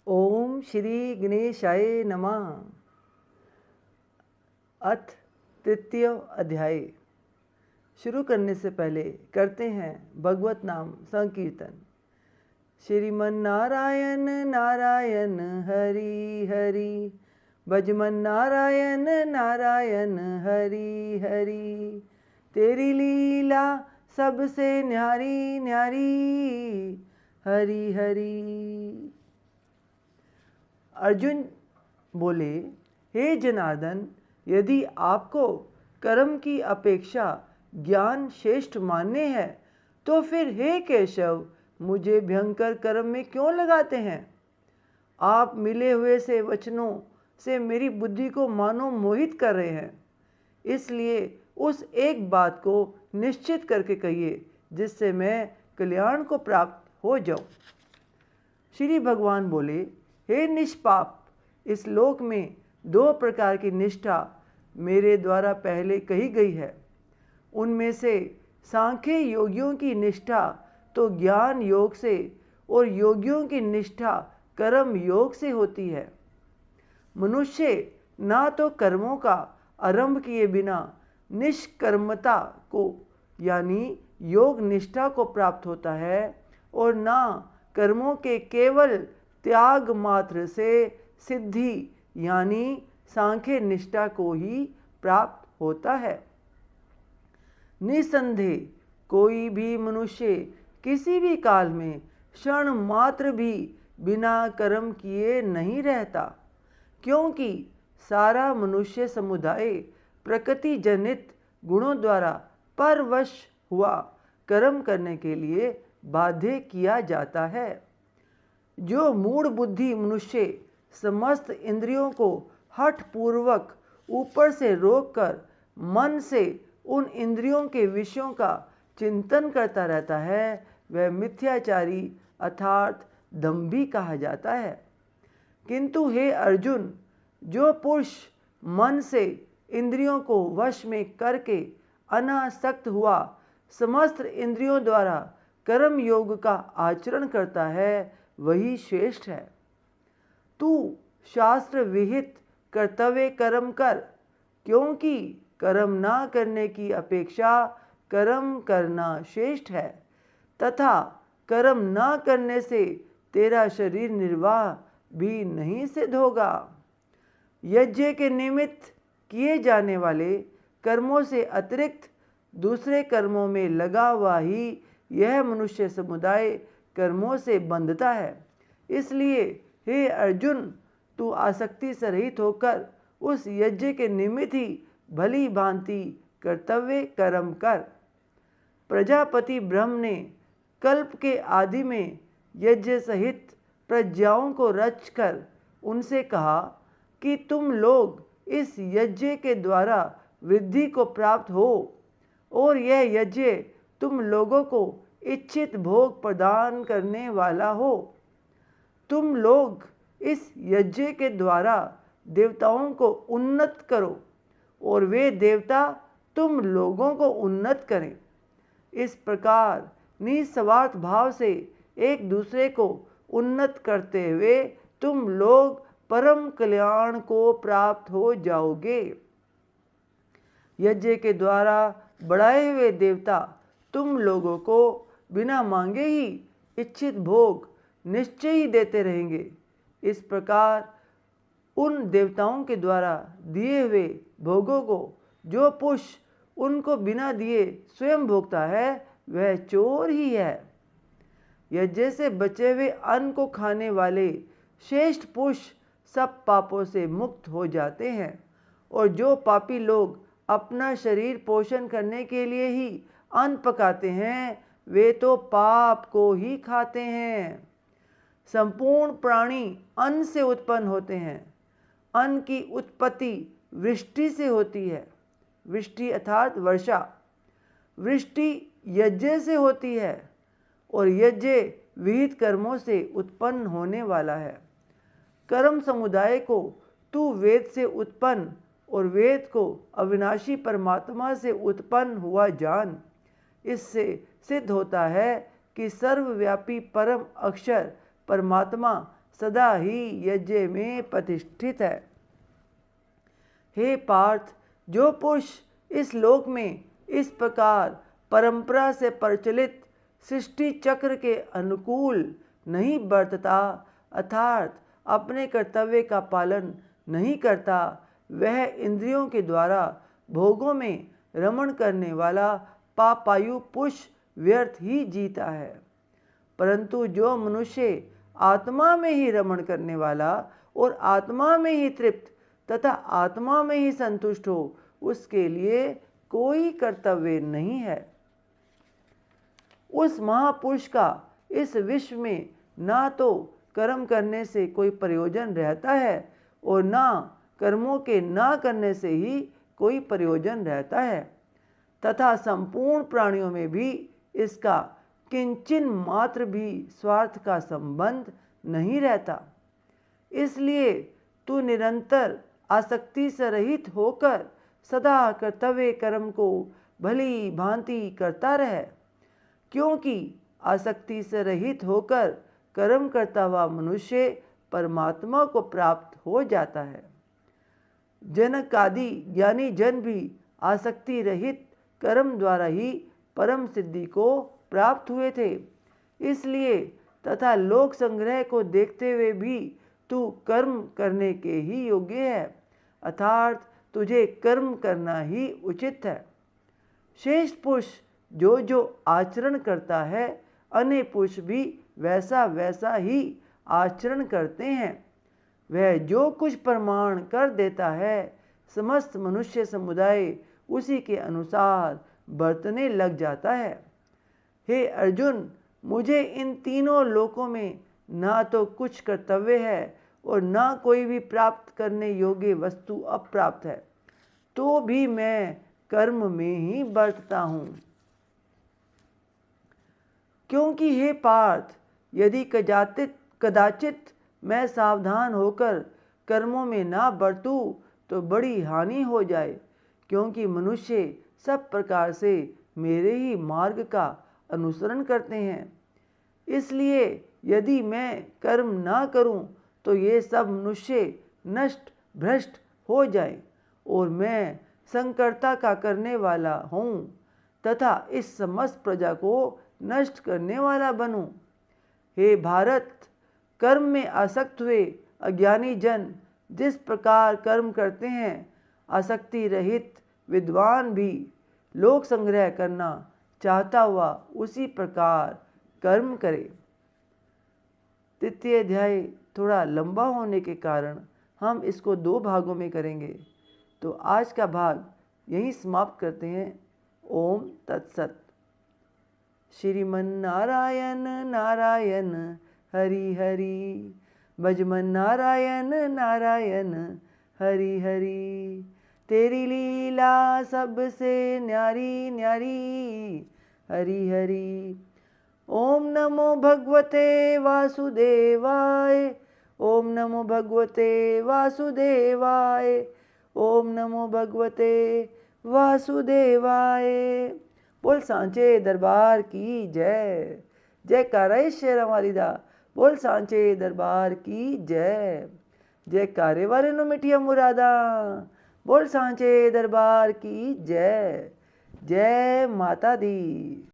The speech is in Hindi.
ओम श्री गणेशाय नमः। अथ तृतीय अध्याय। शुरू करने से पहले करते हैं भगवत नाम संकीर्तन। श्रीमन नारायण नारायण हरि हरि, भजमन नारायण नारायण हरि हरि। तेरी लीला सबसे न्यारी न्यारी, हरि हरि। अर्जुन बोले, हे जनार्दन, यदि आपको कर्म की अपेक्षा ज्ञान श्रेष्ठ मानने हैं तो फिर हे केशव, मुझे भयंकर कर्म में क्यों लगाते हैं? आप मिले हुए से वचनों से मेरी बुद्धि को मानो मोहित कर रहे हैं। इसलिए उस एक बात को निश्चित करके कहिए जिससे मैं कल्याण को प्राप्त हो जाऊं। श्री भगवान बोले, हे निष्पाप, इस लोक में दो प्रकार की निष्ठा मेरे द्वारा पहले कही गई है। उनमें से सांख्य योगियों की निष्ठा तो ज्ञान योग से और योगियों की निष्ठा कर्म योग से होती है। मनुष्य ना तो कर्मों का आरंभ किए बिना निष्कर्मता को यानी योग निष्ठा को प्राप्त होता है और ना कर्मों के केवल त्याग मात्र से सिद्धि यानी सांख्य निष्ठा को ही प्राप्त होता है। निसंदेह कोई भी मनुष्य किसी भी काल में क्षण मात्र भी बिना कर्म किए नहीं रहता, क्योंकि सारा मनुष्य समुदाय प्रकृति जनित गुणों द्वारा परवश हुआ कर्म करने के लिए बाध्य किया जाता है। जो मूढ़ बुद्धि मनुष्य समस्त इंद्रियों को हठपूर्वक ऊपर से रोककर मन से उन इंद्रियों के विषयों का चिंतन करता रहता है, वह मिथ्याचारी अर्थात दंभी कहा जाता है। किंतु हे अर्जुन, जो पुरुष मन से इंद्रियों को वश में करके अनासक्त हुआ समस्त इंद्रियों द्वारा कर्म योग का आचरण करता है, वही श्रेष्ठ है। तू शास्त्र विहित कर्तव्य कर्म कर, क्योंकि कर्म ना करने की अपेक्षा कर्म करना श्रेष्ठ है, तथा कर्म ना करने से तेरा शरीर निर्वाह भी नहीं सिद्ध होगा। यज्ञ के निमित्त किए जाने वाले कर्मों से अतिरिक्त दूसरे कर्मों में लगा हुआ ही यह मनुष्य समुदाय कर्मों से बंधता है। इसलिए हे अर्जुन, तू आसक्ति से रहित होकर उस यज्ञ के निमित्त ही भली भांति कर्तव्य कर्म कर। प्रजापति ब्रह्म ने कल्प के आदि में यज्ञ सहित प्रज्ञाओं को रचकर उनसे कहा कि तुम लोग इस यज्ञ के द्वारा वृद्धि को प्राप्त हो, और यह यज्ञ तुम लोगों को इच्छित भोग प्रदान करने वाला हो। तुम लोग इस यज्ञ के द्वारा देवताओं को उन्नत करो और वे देवता तुम लोगों को उन्नत करें। इस प्रकार निस्वार्थ भाव से एक दूसरे को उन्नत करते हुए तुम लोग परम कल्याण को प्राप्त हो जाओगे। यज्ञ के द्वारा बढ़ाए हुए देवता तुम लोगों को बिना मांगे ही इच्छित भोग निश्चय ही देते रहेंगे। इस प्रकार उन देवताओं के द्वारा दिए हुए भोगों को जो पुरुष उनको बिना दिए स्वयं भोगता है, वह चोर ही है। यज्ञ से बचे हुए अन्न को खाने वाले श्रेष्ठ पुरुष सब पापों से मुक्त हो जाते हैं, और जो पापी लोग अपना शरीर पोषण करने के लिए ही अन्न पकाते हैं, वे तो पाप को ही खाते हैं। संपूर्ण प्राणी अन्न से उत्पन्न होते हैं। अन्न की उत्पत्ति वृष्टि से होती है। वृष्टि अर्थात वर्षा। वृष्टि यज्ञ से होती है और यज्ञ विहित कर्मों से उत्पन्न होने वाला है। कर्म समुदाय को तू वेद से उत्पन्न और वेद को अविनाशी परमात्मा से उत्पन्न हुआ जान। इससे सिद्ध होता है कि सर्वव्यापी परम अक्षर परमात्मा सदा ही यज्ञ में प्रतिष्ठित है। हे पार्थ, जो पुरुष इस लोक में इस प्रकार परंपरा से प्रचलित सृष्टि चक्र के अनुकूल नहीं बरतता, अर्थात अपने कर्तव्य का पालन नहीं करता, वह इंद्रियों के द्वारा भोगों में रमण करने वाला पापायु पुरुष व्यर्थ ही जीता है। परंतु जो मनुष्य आत्मा में ही रमण करने वाला और आत्मा में ही तृप्त तथा आत्मा में ही संतुष्ट हो, उसके लिए कोई कर्तव्य नहीं है। उस महापुरुष का इस विश्व में ना तो कर्म करने से कोई प्रयोजन रहता है और ना कर्मों के ना करने से ही कोई प्रयोजन रहता है, तथा संपूर्ण प्राणियों में भी इसका किंचिन मात्र भी स्वार्थ का संबंध नहीं रहता। इसलिए तू निरंतर आसक्ति से रहित होकर सदा कर्तव्य कर्म को भली भांति करता रहे, क्योंकि आसक्ति से रहित होकर कर्म करता हुआ मनुष्य परमात्मा को प्राप्त हो जाता है। जनक आदि ज्ञानी जन भी आसक्ति रहित कर्म द्वारा ही परम सिद्धि को प्राप्त हुए थे। इसलिए तथा लोक संग्रह को देखते हुए भी तू कर्म करने के ही योग्य है, अर्थात तुझे कर्म करना ही उचित है। श्रेष्ठ पुरुष जो जो आचरण करता है, अन्य पुरुष भी वैसा वैसा ही आचरण करते हैं। वह जो कुछ प्रमाण कर देता है, समस्त मनुष्य समुदाय उसी के अनुसार बरतने लग जाता है। हे अर्जुन, मुझे इन तीनों लोकों में ना तो कुछ कर्तव्य है और ना कोई भी प्राप्त करने योग्य वस्तु अप्राप्त है, तो भी मैं कर्म में ही बरतता हूँ। क्योंकि हे पार्थ, यदि कदाचित मैं सावधान होकर कर्मों में ना बरतूं तो बड़ी हानि हो जाए, क्योंकि मनुष्य सब प्रकार से मेरे ही मार्ग का अनुसरण करते हैं। इसलिए यदि मैं कर्म ना करूं तो ये सब मनुष्य नष्ट भ्रष्ट हो जाए और मैं संकर्ता का करने वाला हूँ तथा इस समस्त प्रजा को नष्ट करने वाला बनूं। हे भारत, कर्म में आसक्त हुए अज्ञानी जन जिस प्रकार कर्म करते हैं, आसक्ति रहित विद्वान भी लोक संग्रह करना चाहता हुआ उसी प्रकार कर्म करे। तृतीय अध्याय थोड़ा लंबा होने के कारण हम इसको 2 भागों में करेंगे, तो आज का भाग यहीं समाप्त करते हैं। ओम तत्सत। श्रीमन नारायण नारायण हरि हरि, भजमन नारायण नारायण हरि हरि। तेरी लीला सबसे न्यारी न्यारी, हरि हरि। ओम नमो भगवते वासुदेवाय, ओम नमो भगवते वासुदेवाय, ओम नमो भगवते वासुदेवाय। बोल सांचे दरबार की जय। जय कारे शेरा वालिदा। बोल सांचे दरबार की जय। जय कारे वाले नो मिठिया मुरादा। बोल सांचे दरबार की जय। जय माता दी।